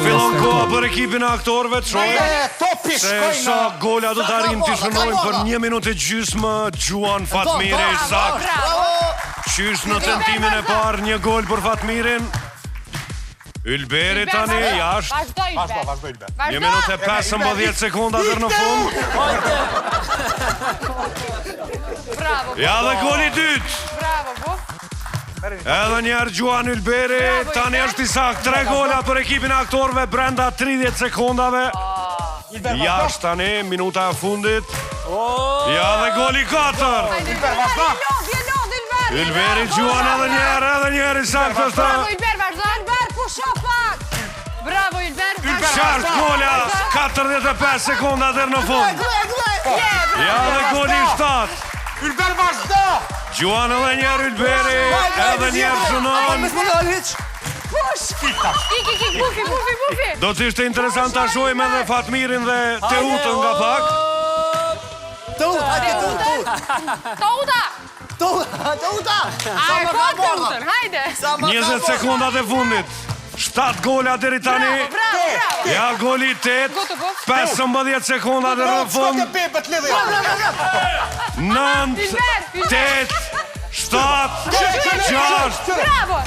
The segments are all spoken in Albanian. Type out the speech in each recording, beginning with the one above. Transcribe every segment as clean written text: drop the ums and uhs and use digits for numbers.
Fillon koha për ekipin e aktorëve të shojë se sa gola do të arrin të shënojnë për 1 minutë e gjysmë. Gjuan Fatmiri sakt. Qysh në tentimin e parë, 1 gol për Fatmirin. Ylberi tani jashtë. Vazhdo Ylber. 1 minutë e 15 sekonda deri në fund. Ja dhe goli dytë. Bravo, po. Edhe njerë Gjuan Ylberi, tani është i sakt 3 gola për ekipin e aktorëve brenda 30 sekondave. Jashtë tani, minuta e fundit. Ja dhe goli 4. Ylber, vazhdo. Ylberi Gjuan edhe njerë i sakt është. Bravo Ylber, vazhdo. Ylber, pusho pak. Bravo Ylber. Qartë gola, 45 sekonda deri në fund. Ja dhe goli 7. Ylber, vazhdo. Gjuan edhe njerë Ylberi, edhe njerë shënon. Ik, bufi. Do të ishte interesant ta shohim edhe Fatmirin dhe Teutën nga pak. Teuta. A e ka Teutën, hajde. 20 sekondat e fundit. 7 gola deri tani. Bravo. Ja goli 8. 15 sekonda deri në fund. 9, 8, 7, 6,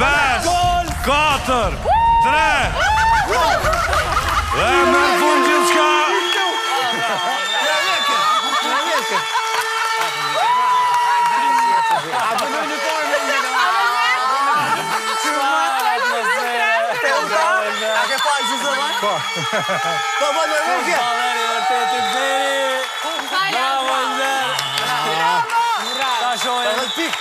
5, 4, 3. Dhe në fund gjithçka. Bravo, Ylber. Ta shohim.